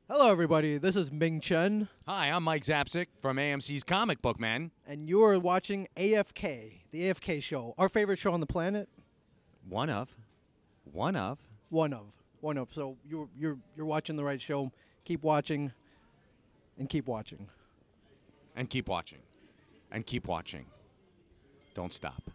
Hello, everybody. This is Ming Chen, Hi, I'm Mike Zapsik from AMC's Comic Book Man. and you are watching AFK, the AFK show, our favorite show on the planet. One of. One of. So you're watching the right show. Keep watching, and keep watching. And keep watching. And keep watching. Don't stop.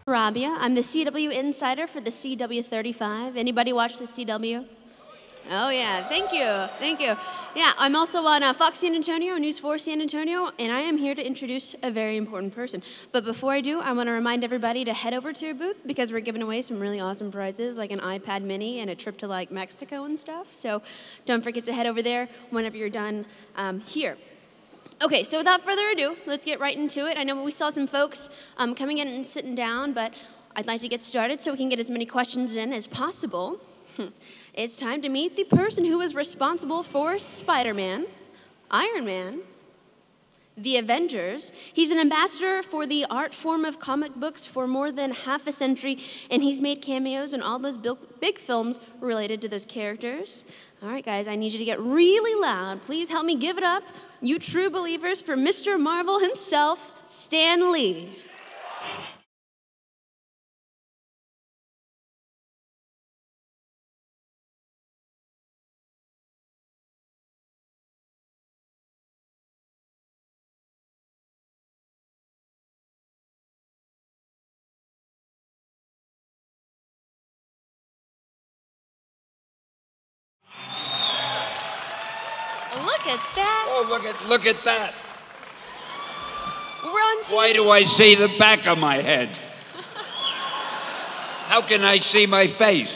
Rabia. I'm the CW insider for the CW 35. Anybody watch the CW? Oh yeah, thank you. Yeah, I'm also on Fox San Antonio, News 4 San Antonio, and I am here to introduce a very important person. But before I do, I want to remind everybody to head over to your booth because we're giving away some really awesome prizes like an iPad mini and a trip to like Mexico and stuff. So don't forget to head over there whenever you're done here. Okay, so without further ado, let's get right into it. I know we saw some folks coming in and sitting down, but I'd like to get started so we can get as many questions in as possible. It's time to meet the person who is responsible for Spider-Man, Iron Man, the Avengers. He's an ambassador for the art form of comic books for more than half a century, and he's made cameos in all those big films related to those characters. All right, guys, I need you to get really loud. Please help me give it up, you true believers, for Mr. Marvel himself, Stan Lee. Look at that. Oh, look at that. We're on TV. Why do I see the back of my head? How can I see my face?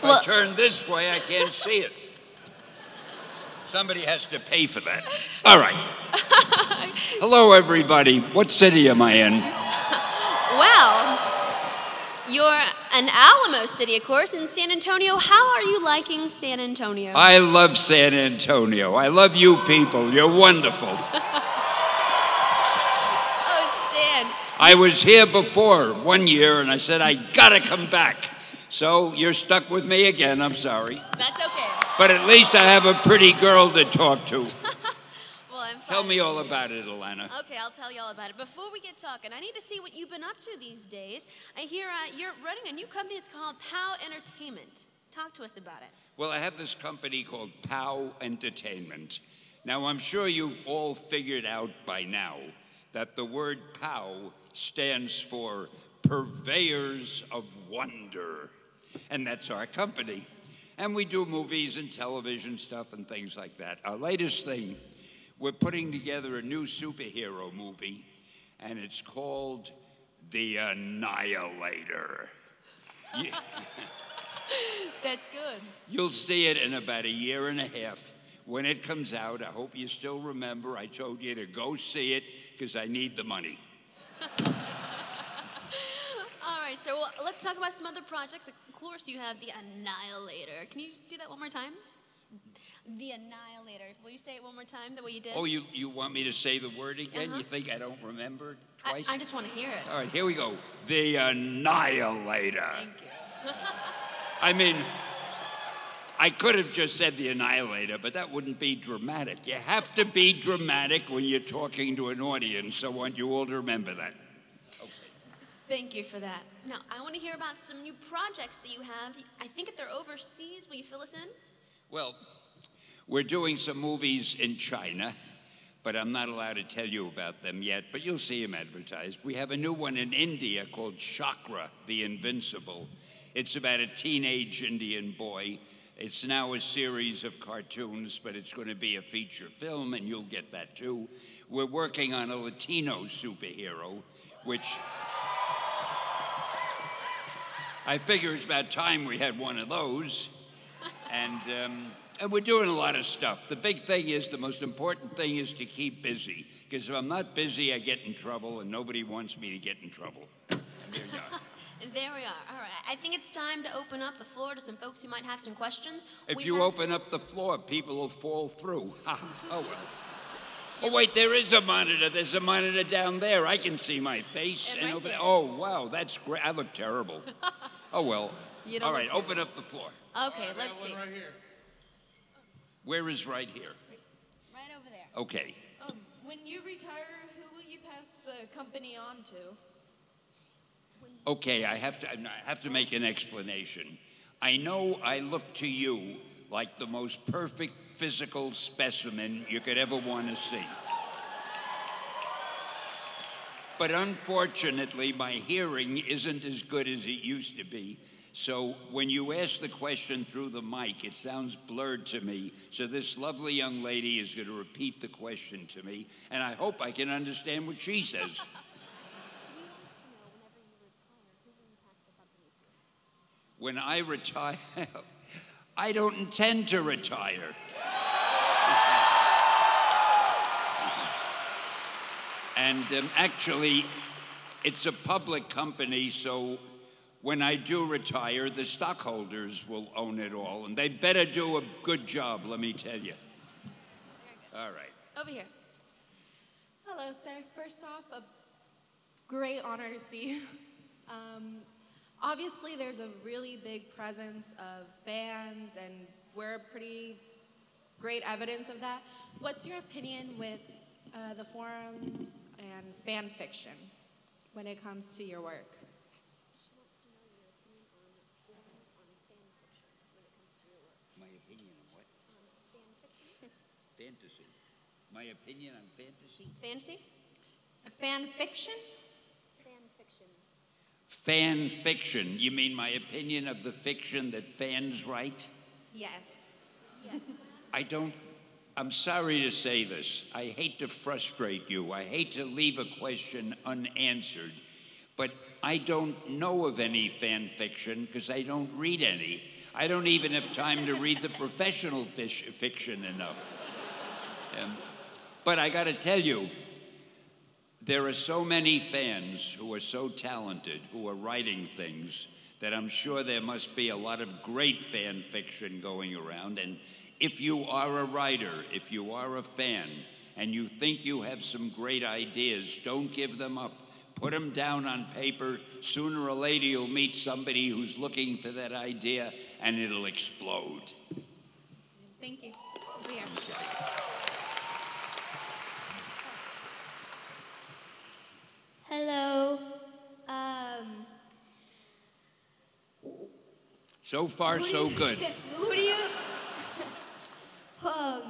If I turn this way, I can't see it. Somebody has to pay for that. All right. Hello, everybody. What city am I in? Well, you're an Alamo city, of course, in San Antonio. How are you liking San Antonio? I love San Antonio. I love you people. You're wonderful. Oh, Stan. I was here before 1 year, and I said, I gotta come back. So you're stuck with me again. I'm sorry. That's okay. But at least I have a pretty girl to talk to. Well, I'm Tell fine. me all about it, Alana. Okay, I'll tell you all about it. Before we get talking, I need to see what you've been up to these days. I hear you're running a new company. It's called POW Entertainment. Talk to us about it. Well, I have this company called POW Entertainment. Now, I'm sure you've all figured out by now that the word POW stands for Purveyors of Wonder. And that's our company. And we do movies and television stuff and things like that. Our latest thing, we're putting together a new superhero movie, and it's called The Annihilator. That's good. You'll see it in about a year and a half. When it comes out, I hope you still remember I told you to go see it because I need the money. All right, so let's talk about some other projects. Of course, you have The Annihilator. Can you do that one more time? The Annihilator. Will you say it one more time the way you did? Oh, you want me to say the word again? Uh-huh. You think I don't remember it twice? I just want to hear it. All right, here we go. The Annihilator. Thank you. I mean, I could have just said the Annihilator, but that wouldn't be dramatic. You have to be dramatic when you're talking to an audience, so I want you all to remember that. Okay. Thank you for that. Now, I want to hear about some new projects that you have. I think they're overseas. Will you fill us in? Well, we're doing some movies in China, but I'm not allowed to tell you about them yet, but you'll see them advertised. We have a new one in India called Chakra, the Invincible. It's about a teenage Indian boy It's now a series of cartoons, but it's going to be a feature film, and you'll get that too. We're working on a Latino superhero, which I figure it's about time we had one of those. And we're doing a lot of stuff. The big thing is, the most important thing is to keep busy. Because if I'm not busy, I get in trouble, and nobody wants me to get in trouble. And there you are. And there we are. All right. I think it's time to open up the floor to some folks who might have some questions. If you open up the floor, people will fall through. Oh, well. Oh, wait, there is a monitor. There's a monitor down there. I can see my face. And right over there. Oh, wow, that's great. I look terrible. Oh, well. You don't All look right, terrible. open up the floor. Okay, let's see. Right here. Where is right here? Right over there. Okay. When you retire, who will you pass the company on to? Okay, I have to make an explanation. I know I look to you like the most perfect physical specimen you could ever want to see. But unfortunately, my hearing isn't as good as it used to be. So when you ask the question through the mic, it sounds blurred to me. So this lovely young lady is going to repeat the question to me, and I hope I can understand what she says. When I retire, I don't intend to retire. And actually, it's a public company, so when I do retire, the stockholders will own it all, and they better do a good job, let me tell you. All right. Over here. Hello, sir. First off, a great honor to see you. Obviously, there's a really big presence of fans, and we're pretty great evidence of that. What's your opinion with the forums and fan fiction when it comes to your work? My opinion on what? Fantasy. My opinion on fantasy? Fancy? Fan fiction? Fan fiction. You mean my opinion of the fiction that fans write? Yes. Yes. I'm sorry to say this. I hate to frustrate you. I hate to leave a question unanswered, but I don't know of any fan fiction because I don't read any. I don't even have time to read the professional fiction enough. But I got to tell you, there are so many fans who are so talented, who are writing things, that I'm sure there must be a lot of great fan fiction going around. And if you are a writer, if you are a fan, and you think you have some great ideas, don't give them up. Put them down on paper. Sooner or later, you'll meet somebody who's looking for that idea, and it'll explode. Thank you. Over here. Hello. So far, so good. Who do you? Oh.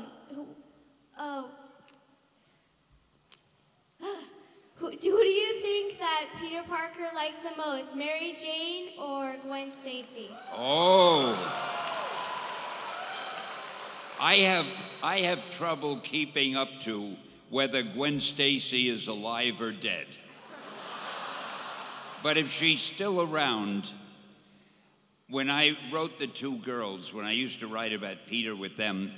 Who do you think that Peter Parker likes the most, Mary Jane or Gwen Stacy? Oh. I have trouble keeping up to whether Gwen Stacy is alive or dead. But if she's still around, when I wrote The Two Girls, when I used to write about Peter with them,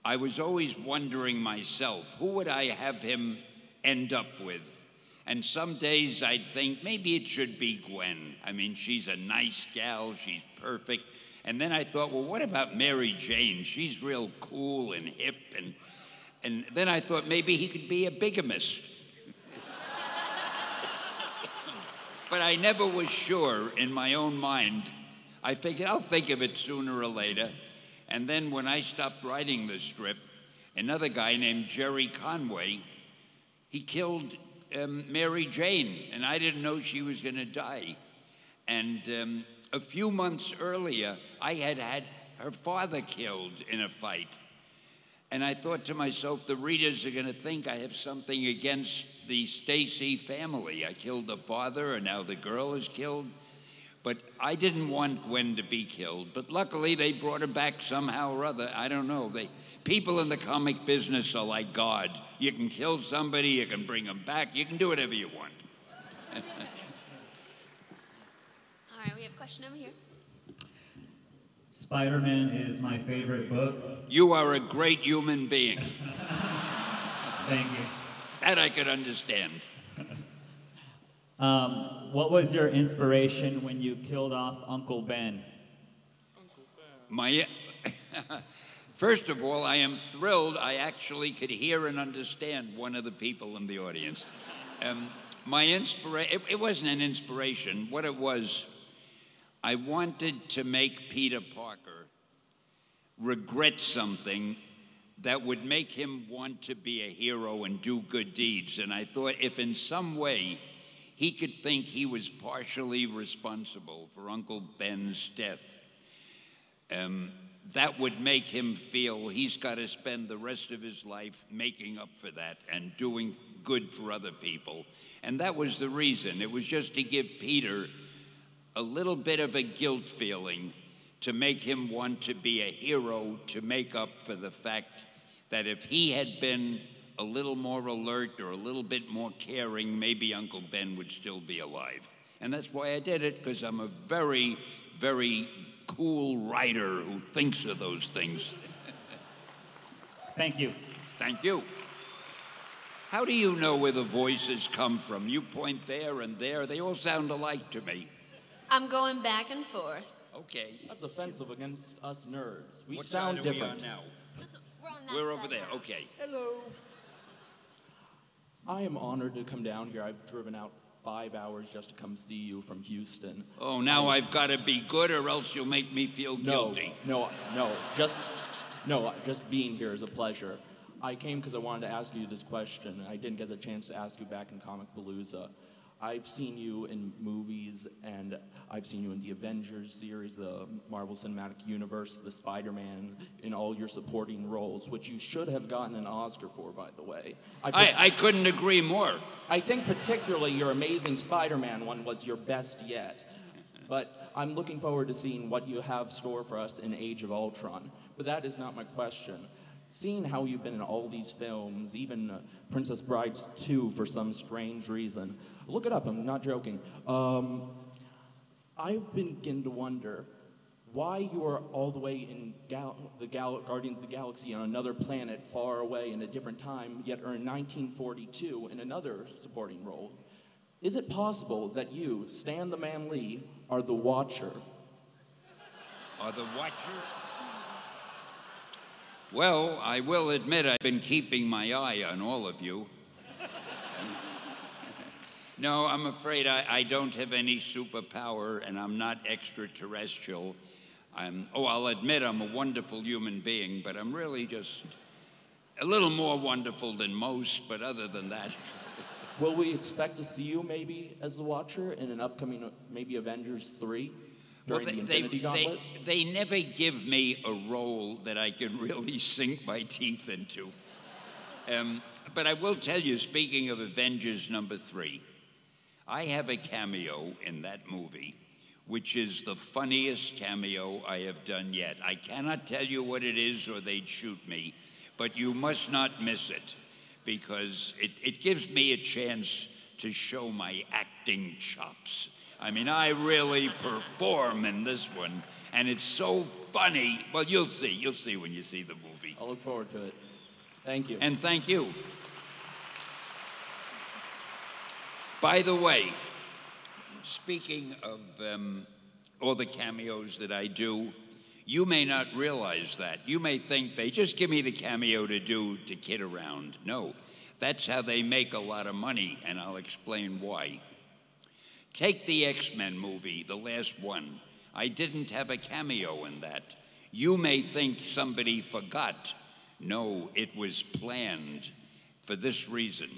I was always wondering myself, who would I have him end up with? And some days I'd think maybe it should be Gwen. I mean, she's a nice gal, she's perfect. And then I thought, well, what about Mary Jane? She's real cool and hip. And then I thought maybe he could be a bigamist. But I never was sure in my own mind. I figured I'll think of it sooner or later. And then when I stopped writing the strip, another guy named Jerry Conway, he killed Mary Jane, and I didn't know she was going to die. And a few months earlier, I had had her father killed in a fight. And I thought to myself, the readers are going to think I have something against the Stacy family. I killed the father, and now the girl is killed. But I didn't want Gwen to be killed. But luckily, they brought her back somehow or other. I don't know. People in the comic business are like God. You can kill somebody, you can bring them back, you can do whatever you want. All right, we have a question over here. Spider-Man is my favorite book. You are a great human being. Thank you. That I could understand. What was your inspiration when you killed off Uncle Ben? First of all, I am thrilled I actually could hear and understand one of the people in the audience. It wasn't an inspiration. What it was, I wanted to make Peter Parker regret something that would make him want to be a hero and do good deeds. And I thought if in some way he could think he was partially responsible for Uncle Ben's death, that would make him feel he's got to spend the rest of his life making up for that and doing good for other people. And that was the reason. It was just to give Peter a little bit of a guilt feeling, to make him want to be a hero, to make up for the fact that if he had been a little more alert or a little bit more caring, maybe Uncle Ben would still be alive. And that's why I did it, because I'm a very, very cool writer who thinks of those things. Thank you. Thank you. How do you know where the voices come from? You point there and there. They all sound alike to me. I'm going back and forth. Okay. That's offensive against us nerds. We What sound side are different. We on now? We're on that We're side over there. now. Okay. Hello. I am honored to come down here. I've driven out 5 hours just to come see you from Houston. Oh, now I've got to be good, or else you'll make me feel guilty. No. Just being here is a pleasure. I came because I wanted to ask you this question. I didn't get the chance to ask you back in Comic Palooza. I've seen you in movies, and I've seen you in the Avengers series, the Marvel Cinematic Universe, the Spider-Man, in all your supporting roles, which you should have gotten an Oscar for, by the way. I couldn't agree more. I think particularly your Amazing Spider-Man one was your best yet. But I'm looking forward to seeing what you have store for us in Age of Ultron. But that is not my question. Seeing how you've been in all these films, even Princess Bride 2 for some strange reason. Look it up, I'm not joking. I've been beginning to wonder why you are all the way in Guardians of the Galaxy on another planet far away in a different time, yet are in 1942 in another supporting role. Is it possible that you, Stan the Man Lee, are the Watcher? Are the Watcher? Well, I will admit I've been keeping my eye on all of you. No, I'm afraid I don't have any superpower, and I'm not extraterrestrial. I'll admit I'm a wonderful human being, but I'm really just a little more wonderful than most, but other than that. Will we expect to see you maybe as the Watcher in an upcoming, maybe Avengers 3? During the Infinity Gauntlet? They never give me a role that I can really sink my teeth into. But I will tell you, speaking of Avengers #3, I have a cameo in that movie, which is the funniest cameo I have done yet. I cannot tell you what it is or they'd shoot me, but you must not miss it, because it gives me a chance to show my acting chops. I mean, I really perform in this one, and it's so funny. Well, you'll see when you see the movie. I'll look forward to it. Thank you. And thank you. By the way, speaking of all the cameos that I do, you may not realize that. You may think they just give me the cameo to kid around. No, that's how they make a lot of money, and I'll explain why. Take the X-Men movie, the last one. I didn't have a cameo in that. You may think somebody forgot. No, it was planned for this reason.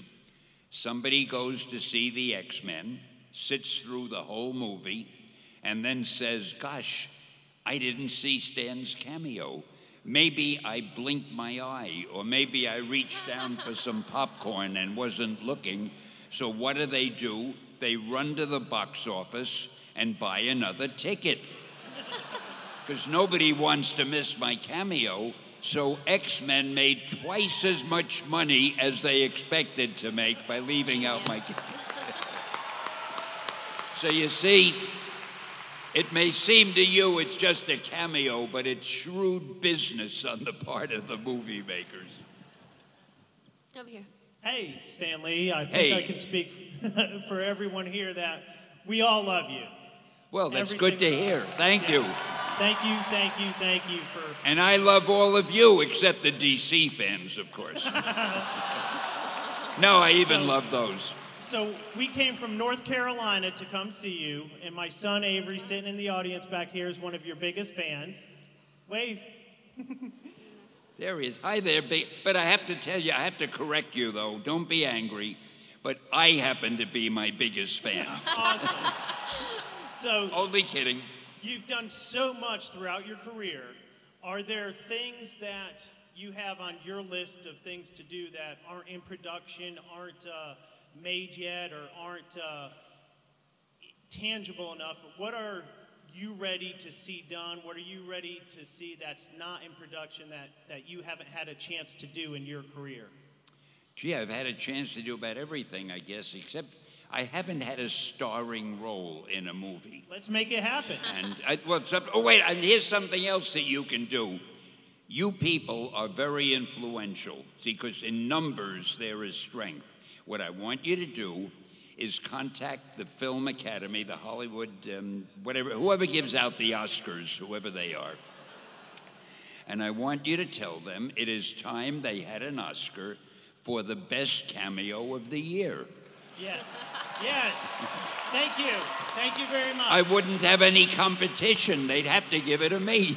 Somebody goes to see the X-Men, sits through the whole movie, and then says, gosh, I didn't see Stan's cameo. Maybe I blinked my eye, or maybe I reached down for some popcorn and wasn't looking. So what do? They run to the box office and buy another ticket. Because nobody wants to miss my cameo, so X-Men made twice as much money as they expected to make by leaving out my cameo. So you see, it may seem to you it's just a cameo, but it's shrewd business on the part of the movie makers. Over here. Hey, Stanley, I think I can speak for everyone here that we all love you. Well, that's good to hear. Thank you. Thank you for... And I love all of you, except the DC fans, of course. No, I even love those. So we came from North Carolina to come see you, and my son Avery, sitting in the audience back here, is one of your biggest fans. Wave. There he is. Hi there, but I have to tell you, I have to correct you, though. Don't be angry, but I happen to be my biggest fan. Awesome. So, only kidding. You've done so much throughout your career. Are there things that you have on your list of things to do that aren't in production, aren't made yet, or aren't tangible enough? What are you ready to see done? What are you ready to see that's not in production that you haven't had a chance to do in your career? Gee, I've had a chance to do about everything, I guess, except I haven't had a starring role in a movie. Let's make it happen. And and here's something else that you can do. You people are very influential. See, because in numbers there is strength. What I want you to do is contact the Film Academy, the Hollywood, whoever gives out the Oscars, whoever they are. And I want you to tell them it is time they had an Oscar for the best cameo of the year. Yes. Thank you. Thank you very much. I wouldn't have any competition. They'd have to give it to me.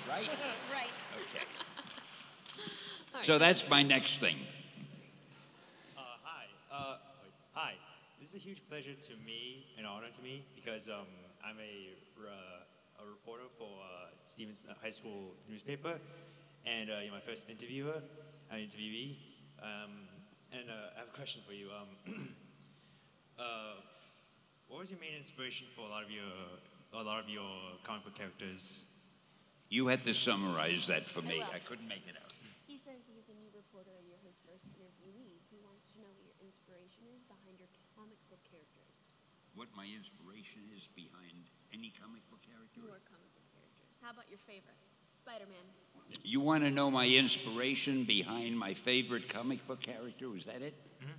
Right? Right. Okay. So that's my next thing. Hi. This is a huge pleasure to me, an honor to me, because I'm a reporter for Stevens High School newspaper, and you're my first interviewee. And I have a question for you. What was your main inspiration for a lot of your comic book characters? You had to summarize that for me. I couldn't make it out. He says he's a new reporter and you're his first interviewee. He wants to know what your inspiration is behind your comic book characters. What my inspiration is behind any comic book character? Your comic book characters. How about your favorite? Spider-Man. You want to know my inspiration behind my favorite comic book character? Was that it? Mm-hmm.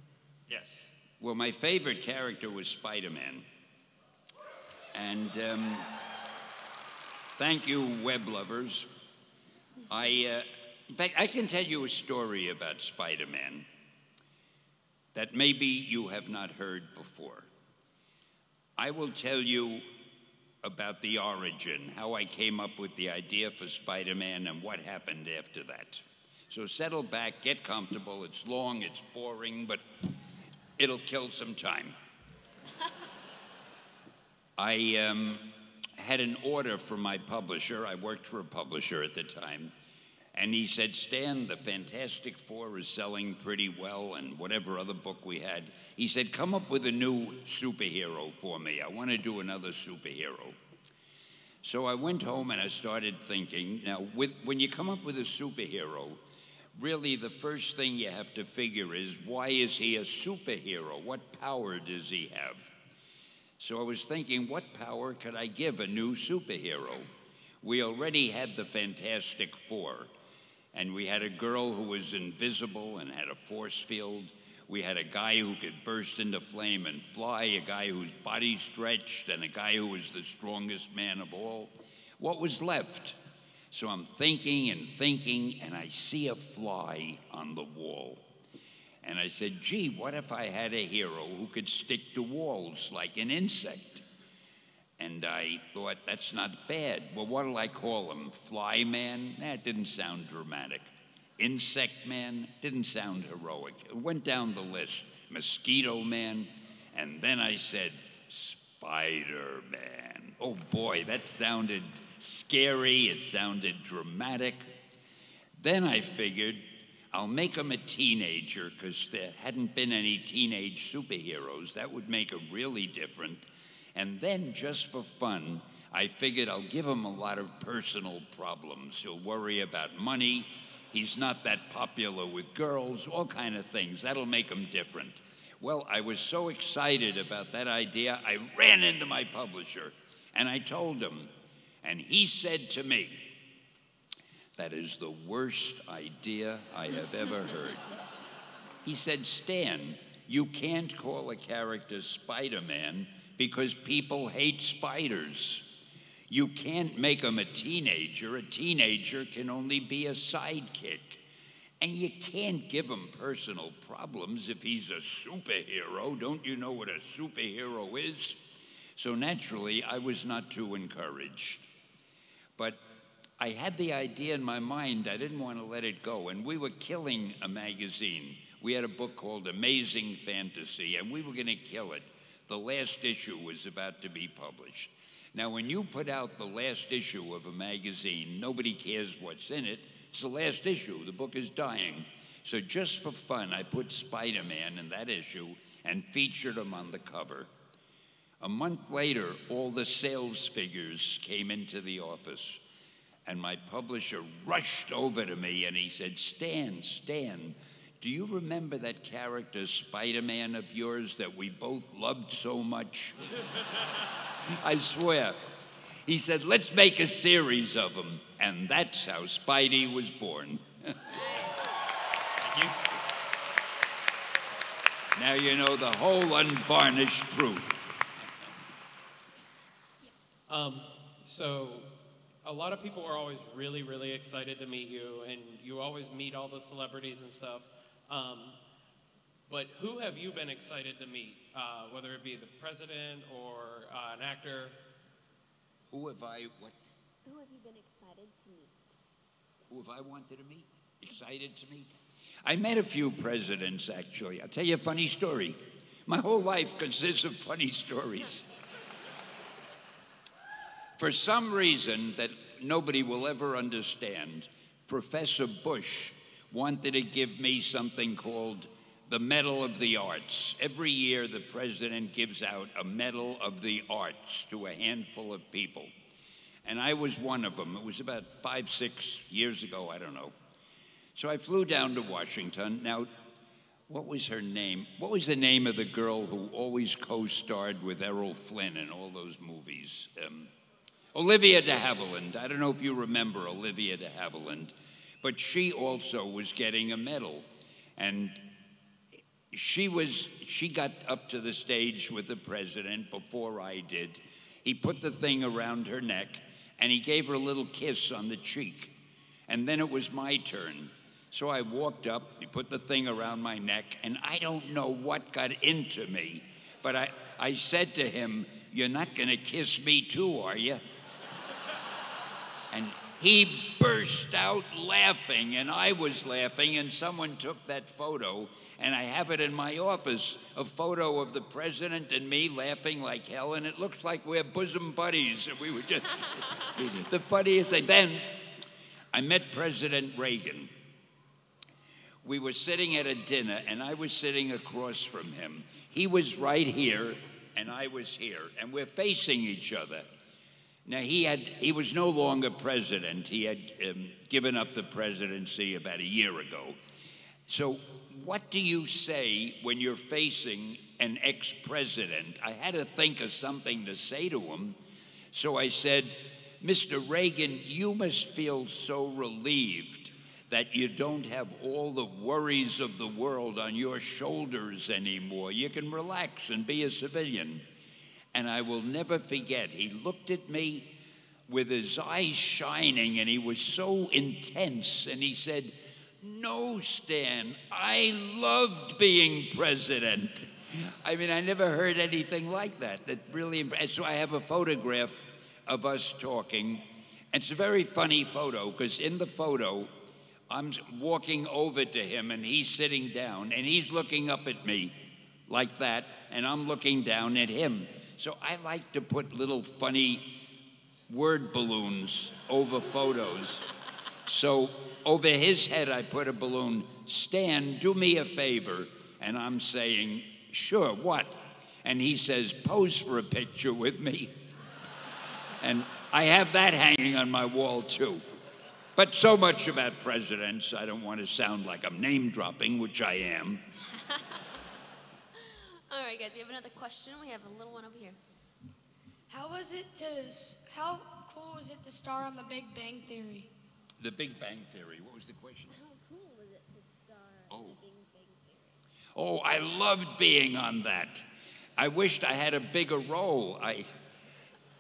Yes. Well, my favorite character was Spider-Man. And thank you, web lovers. In fact, I can tell you a story about Spider-Man that maybe you have not heard before. I will tell you about the origin, how I came up with the idea for Spider-Man and what happened after that. So settle back, get comfortable. It's long, it's boring, but it'll kill some time. I had an order from my publisher. I worked for a publisher at the time. And he said, Stan, the Fantastic Four is selling pretty well, and whatever other book we had. He said, come up with a new superhero for me. I want to do another superhero. So I went home and I started thinking, now, when you come up with a superhero, really the first thing you have to figure is, why is he a superhero? What power does he have? So I was thinking, what power could I give a new superhero? We already had the Fantastic Four. And we had a girl who was invisible and had a force field. We had a guy who could burst into flame and fly, a guy whose body stretched, and a guy who was the strongest man of all. What was left? So I'm thinking, and I see a fly on the wall. And I said, gee, what if I had a hero who could stick to walls like an insect? And I thought, that's not bad. Well, what'll I call him? Fly Man? That didn't sound dramatic. Insect Man? Didn't sound heroic. It went down the list. Mosquito Man. And then I said, Spider-Man. Oh boy, that sounded scary. It sounded dramatic. Then I figured, I'll make him a teenager, because there hadn't been any teenage superheroes. That would make it really different. And then, just for fun, I figured I'll give him a lot of personal problems. He'll worry about money. He's not that popular with girls, all kind of things. That'll make him different. Well, I was so excited about that idea, I ran into my publisher and I told him, and he said to me, "That is the worst idea I have ever heard." He said, "Stan, you can't call a character Spider-Man because people hate spiders. You can't make him a teenager. A teenager can only be a sidekick. And you can't give him personal problems if he's a superhero. Don't you know what a superhero is?" So naturally, I was not too encouraged. But I had the idea in my mind, I didn't want to let it go. And we were killing a magazine. We had a book called Amazing Fantasy, and we were going to kill it. The last issue was about to be published. Now, when you put out the last issue of a magazine, nobody cares what's in it. It's the last issue. The book is dying. So just for fun, I put Spider-Man in that issue and featured him on the cover. A month later, all the sales figures came into the office, and my publisher rushed over to me and he said, Stan, do you remember that character Spider-Man of yours that we both loved so much?" I swear. He said, "Let's make a series of them." And that's how Spidey was born. Thank you. Now you know the whole unvarnished truth. So a lot of people are always really, really excited to meet you, and you always meet all the celebrities and stuff. But who have you been excited to meet, whether it be the president or an actor? Who have I, what? Who have you been excited to meet? Who have I wanted to meet? Excited to meet? I met a few presidents, actually. I'll tell you a funny story. My whole life consists of funny stories. For some reason that nobody will ever understand, Professor Bush wanted to give me something called the Medal of the Arts. Every year, the president gives out a Medal of the Arts to a handful of people. And I was one of them. It was about 5, 6 years ago, I don't know. So I flew down to Washington. Now, what was her name? What was the name of the girl who always co-starred with Errol Flynn in all those movies? Olivia de Havilland. I don't know if you remember Olivia de Havilland, but she also was getting a medal. And she got up to the stage with the president before I did. He put the thing around her neck, and he gave her a little kiss on the cheek. And then it was my turn. So I walked up, he put the thing around my neck, and I don't know what got into me, but I said to him, "You're not going to kiss me too, are you?" And he burst out laughing, and I was laughing, and someone took that photo, and I have it in my office, a photo of the president and me laughing like hell, and it looks like we're bosom buddies, and we were just the funniest thing. Then I met President Reagan. We were sitting at a dinner, and I was sitting across from him. He was right here, and I was here, and we're facing each other. Now, he was no longer president. He had given up the presidency about a year ago. So what do you say when you're facing an ex-president? I had to think of something to say to him. So I said, "Mr. Reagan, you must feel so relieved that you don't have all the worries of the world on your shoulders anymore. You can relax and be a civilian." And I will never forget, he looked at me with his eyes shining, and he was so intense, and he said, "No, Stan, I loved being president." I mean, I never heard anything like that. That really, so I have a photograph of us talking. It's a very funny photo, because in the photo, I'm walking over to him, and he's sitting down, and he's looking up at me like that, and I'm looking down at him. So I like to put little funny word balloons over photos. So over his head, I put a balloon, "Stan, do me a favor." And I'm saying, "Sure, what?" and he says, "Pose for a picture with me." And I have that hanging on my wall too. But so much about presidents, I don't want to sound like I'm name dropping, which I am. All right, guys, we have another question. We have a little one over here. How cool was it to star on The Big Bang Theory? The Big Bang Theory. What was the question? How cool was it to star Oh. on The Big Bang Theory? Oh, I loved being on that. I wished I had a bigger role.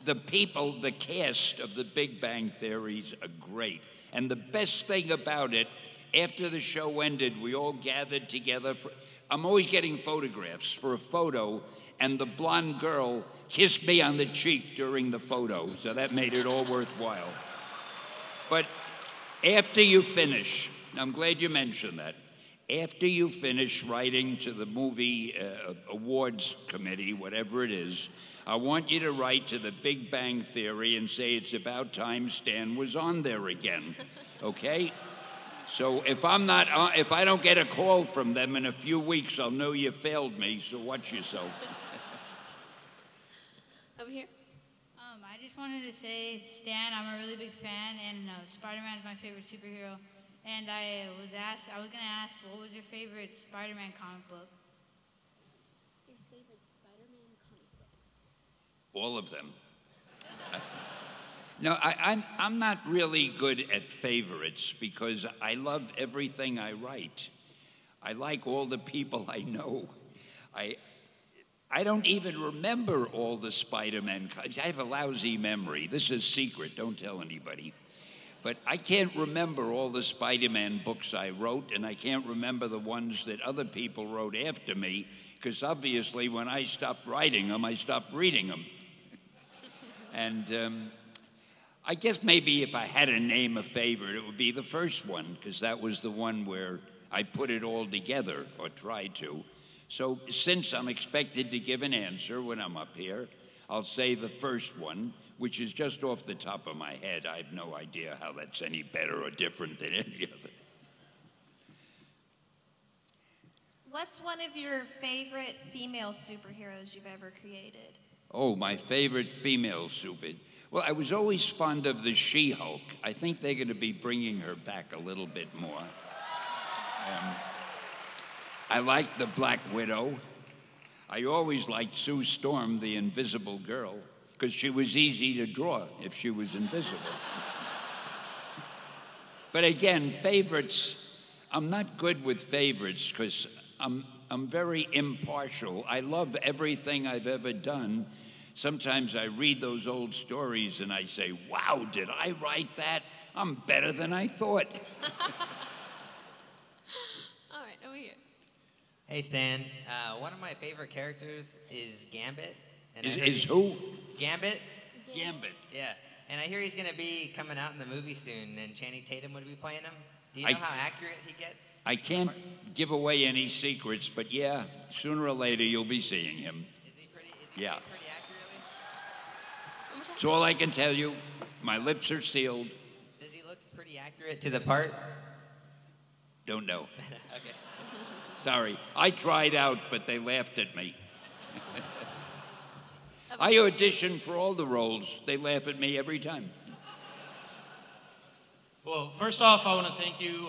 The cast of The Big Bang Theories are great. And the best thing about it, after the show ended, we all gathered together. I'm always getting photographs for a photo, and the blonde girl kissed me on the cheek during the photo, so that made it all worthwhile. But after you finish, I'm glad you mentioned that, after you finish writing to the movie awards committee, whatever it is, I want you to write to the Big Bang Theory and say it's about time Stan was on there again, okay? So if I don't get a call from them in a few weeks, I'll know you failed me, so watch yourself. Over here. I just wanted to say, Stan, I'm a really big fan, and Spider-Man is my favorite superhero. And I was going to ask, what was your favorite Spider-Man comic book? Your favorite Spider-Man comic book? All of them. No, I'm not really good at favorites because I love everything I write. I like all the people I know. I don't even remember all the Spider-Man. I have a lousy memory. This is a secret, don't tell anybody. But I can't remember all the Spider-Man books I wrote, and I can't remember the ones that other people wrote after me, because obviously when I stopped writing them, I stopped reading them. And I guess maybe if I had to name a favorite, it would be the first one, because that was the one where I put it all together, or tried to. So since I'm expected to give an answer when I'm up here, I'll say the first one, which is just off the top of my head. I have no idea how that's any better or different than any other. What's one of your favorite female superheroes you've ever created? Oh, my favorite female super. Well, I was always fond of the She-Hulk. I think they're going to be bringing her back a little bit more. I like the Black Widow. I always liked Sue Storm, the Invisible Girl, because she was easy to draw if she was invisible. But again, favorites, I'm not good with favorites because I'm very impartial. I love everything I've ever done. Sometimes I read those old stories and I say, wow, did I write that? I'm better than I thought. All right, over here. Hey, Stan. One of my favorite characters is Gambit. And Is who? Gambit. Gambit. Yeah. And I hear he's going to be coming out in the movie soon, and Channing Tatum would be playing him. Do you know how accurate he gets? I can't give away any secrets, but yeah, sooner or later you'll be seeing him. Is he pretty Yeah. accurately? That's all I can tell you. My lips are sealed. Does he look pretty accurate to the part? Don't know. Okay. Sorry. I tried out, but they laughed at me. I auditioned for all the roles. They laugh at me every time. Well, first off, I want to thank you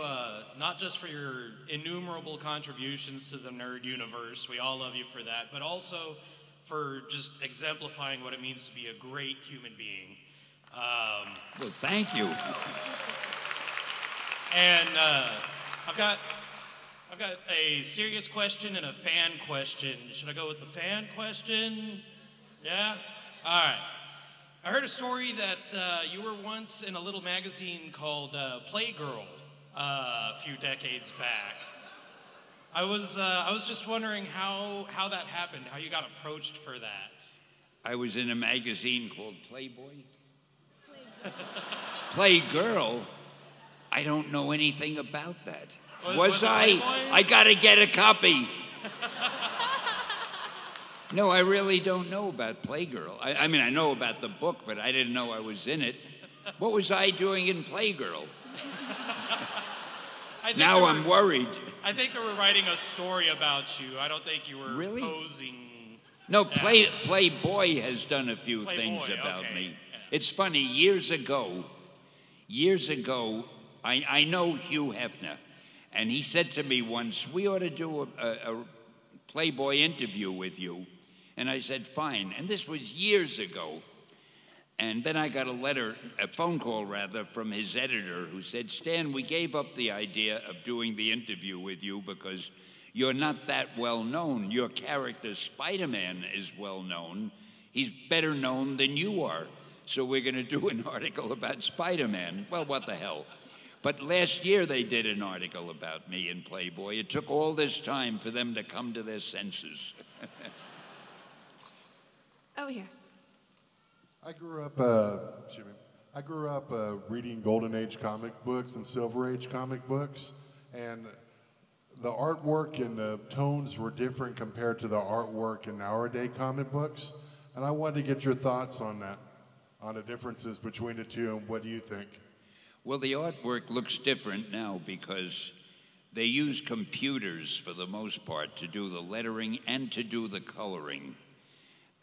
not just for your innumerable contributions to the nerd universe. We all love you for that, but also for just exemplifying what it means to be a great human being. Well, thank you. And I've got a serious question and a fan question. Should I go with the fan question? Yeah? All right. I heard a story that you were once in a little magazine called Playgirl a few decades back. I was just wondering how that happened, how you got approached for that. I was in a magazine called Playboy. Playgirl? I don't know anything about that. Was I? I gotta get a copy. No, I really don't know about Playgirl. I mean, I know about the book, but I didn't know I was in it. What was I doing in Playgirl? Now I'm worried. I think they were writing a story about you. I don't think you were Really? posing No, Playboy has done a few things about me. It's funny, years ago, I know Hugh Hefner, and he said to me once, we ought to do a Playboy interview with you. And I said, fine. And this was years ago. And then I got a phone call rather, from his editor who said, Stan, we gave up the idea of doing the interview with you because you're not that well known. Your character, Spider-Man, is well known. He's better known than you are. So we're going to do an article about Spider-Man. Well, what the hell? But last year they did an article about me in Playboy. It took all this time for them to come to their senses. Over here. I grew up reading Golden Age comic books and Silver Age comic books, and the artwork and the tones were different compared to the artwork in nowadays comic books. And I wanted to get your thoughts on that, on the differences between the two, and what do you think? Well, the artwork looks different now because they use computers for the most part to do the lettering and to do the coloring.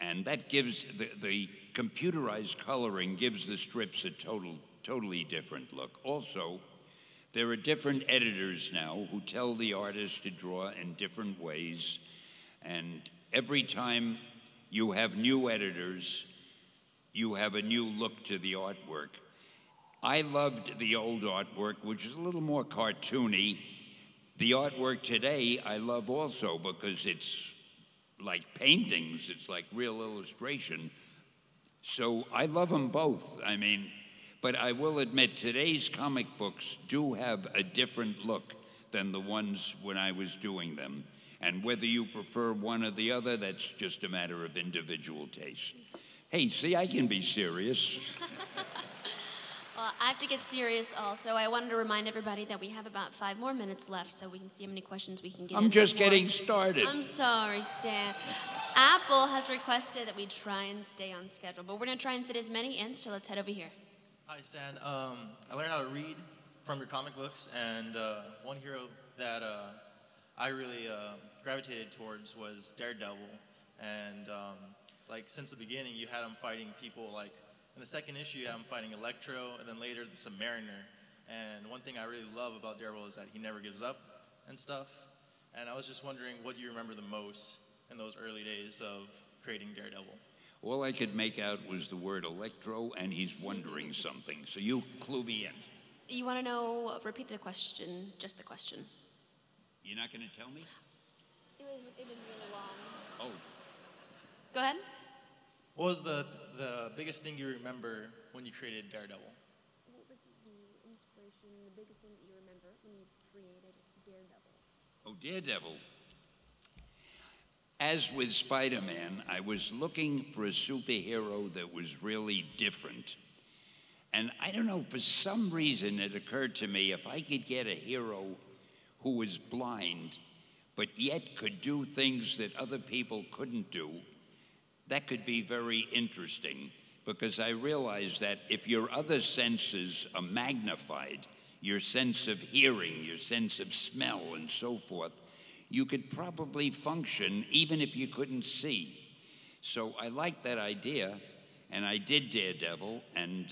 And that gives, the computerized coloring gives the strips a totally different look. Also, there are different editors now who tell the artist to draw in different ways. And every time you have new editors, you have a new look to the artwork. I loved the old artwork, which is a little more cartoony. The artwork today I love also because it's like paintings, it's like real illustration. So I love them both. I mean, but I will admit today's comic books do have a different look than the ones when I was doing them. And whether you prefer one or the other, that's just a matter of individual taste. Hey, see, I can be serious. Well, I have to get serious also. I wanted to remind everybody that we have about 5 more minutes left so we can see how many questions we can get in. I'm just getting started. I'm sorry, Stan. Apple has requested that we try and stay on schedule, but we're going to try and fit as many in, so let's head over here. Hi, Stan. I learned how to read from your comic books, and one hero that I really gravitated towards was Daredevil. And like since the beginning, you had him fighting people like in the second issue, you had him fighting Electro, and then later the Submariner. And one thing I really love about Daredevil is that he never gives up and stuff. And I was just wondering what you remember the most in those early days of creating Daredevil. All I could make out was the word Electro, and he's wondering something. So you clue me in. You want to know, repeat the question, just the question. You're not going to tell me? It was really long. Oh. Go ahead. What was the biggest thing you remember when you created Daredevil? What was the inspiration, the biggest thing that you remember when you created Daredevil? Oh, Daredevil. As with Spider-Man, I was looking for a superhero that was really different. And I don't know, for some reason it occurred to me if I could get a hero who was blind, but yet could do things that other people couldn't do, that could be very interesting, because I realized that if your other senses are magnified, your sense of hearing, your sense of smell, and so forth, you could probably function even if you couldn't see. So I liked that idea, and I did Daredevil, and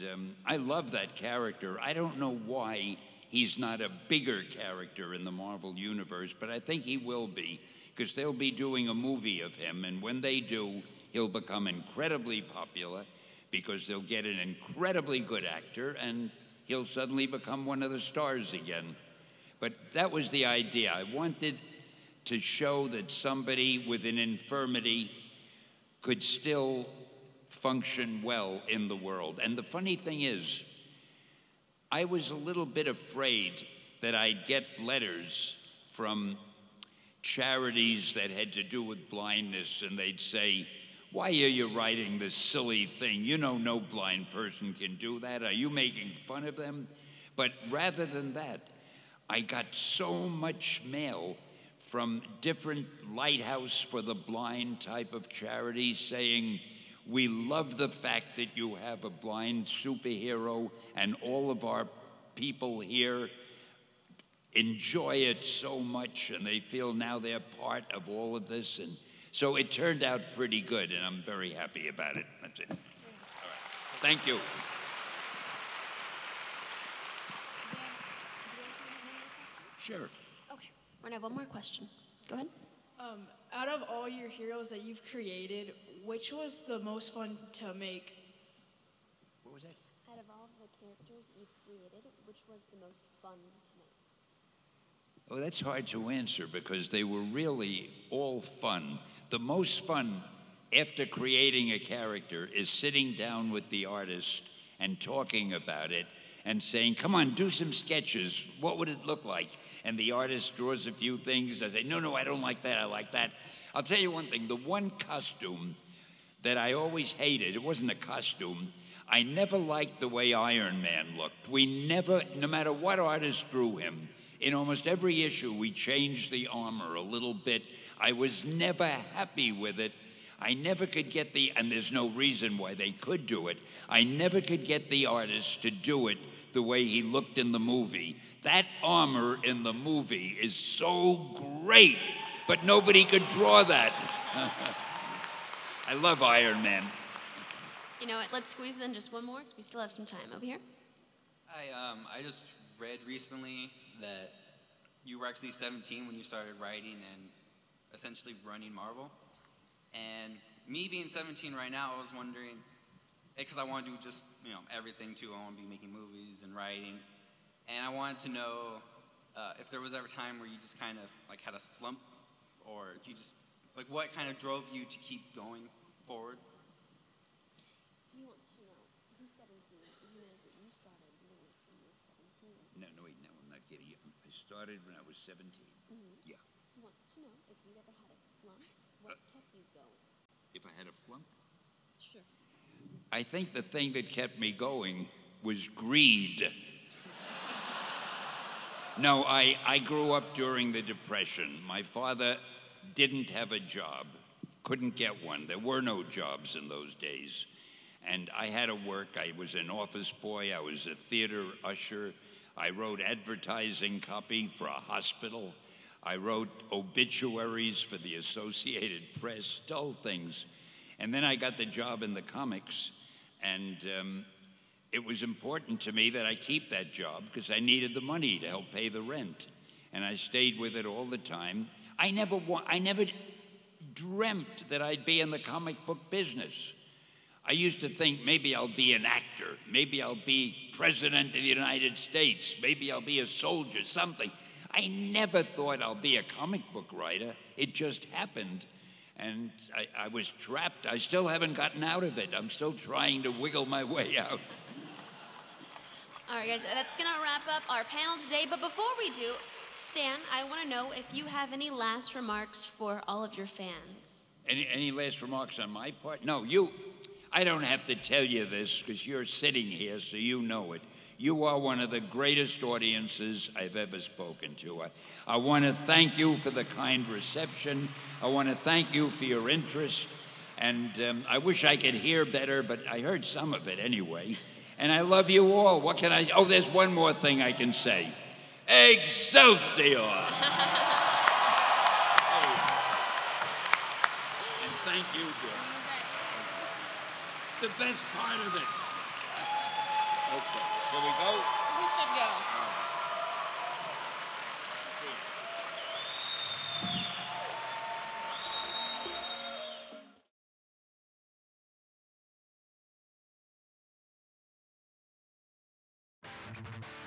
I love that character. I don't know why he's not a bigger character in the Marvel Universe, but I think he will be, because they'll be doing a movie of him, and when they do, he'll become incredibly popular because they'll get an incredibly good actor and he'll suddenly become one of the stars again. But that was the idea. I wanted to show that somebody with an infirmity could still function well in the world. And the funny thing is, I was a little bit afraid that I'd get letters from charities that had to do with blindness, and they'd say, "Why are you writing this silly thing? You know no blind person can do that. Are you making fun of them?" But rather than that, I got so much mail from different Lighthouse for the Blind type of charities saying, "We love the fact that you have a blind superhero, and all of our people here enjoy it so much, and they feel now they're part of all of this." And So it turned out pretty good, and I'm very happy about it. That's it. All right. Thank you. Sure. Okay, we're gonna have one more question. Go ahead. Out of all your heroes that you've created, which was the most fun to make? What was that? Out of all the characters you've created, which was the most fun to make? Oh, that's hard to answer because they were really all fun. The most fun after creating a character is sitting down with the artist and talking about it and saying, come on, do some sketches. What would it look like? And the artist draws a few things. I say, no, I don't like that. I like that. I'll tell you one thing. The one costume that I always hated, it wasn't a costume. I never liked the way Iron Man looked. We never, no matter what artist drew him, in almost every issue, we changed the armor a little bit. I was never happy with it. I never could get and there's no reason why they could do it, I never could get the artist to do it the way he looked in the movie. That armor in the movie is so great, but nobody could draw that. I love Iron Man. You know what? Let's squeeze in just one more because we still have some time. Over here. I just read recently that you were actually 17 when you started writing and essentially running Marvel. And me being 17 right now, I was wondering, because I want to do just, everything too. I want to be making movies and writing. And I wanted to know if there was ever a time where you just kind of had a slump, or you just, what kind of drove you to keep going forward? He wants to know, he's 17. He knows that you started doing this when you were 17. No, wait, no, I'm not kidding you. I started when I was 17. Yeah. He wants to know if you ever had a slump, what kept you going? If I had a flunk? Sure. I think the thing that kept me going was greed. No, I grew up during the Depression. My father didn't have a job, couldn't get one. There were no jobs in those days. And I had to work. I was an office boy. I was a theater usher. I wrote advertising copy for a hospital. I wrote obituaries for the Associated Press, dull things. And then I got the job in the comics, and it was important to me that I keep that job because I needed the money to help pay the rent. And I stayed with it all the time. I never dreamt that I'd be in the comic book business. I used to think maybe I'll be an actor, maybe I'll be president of the United States, maybe I'll be a soldier, something. I never thought I'll be a comic book writer. It just happened. And I was trapped. I still haven't gotten out of it. I'm still trying to wiggle my way out. All right, guys, that's going to wrap up our panel today. But before we do, Stan, I want to know if you have any last remarks for all of your fans. Any last remarks on my part? No, you. I don't have to tell you this because you're sitting here, so you know it. You are one of the greatest audiences I've ever spoken to. I want to thank you for the kind reception. I want to thank you for your interest. And I wish I could hear better, but I heard some of it anyway. And I love you all. What can I... Oh, there's one more thing I can say. Excelsior! And thank you, Joe. The best part of it. Okay. Shall we go? We should go. Thank you.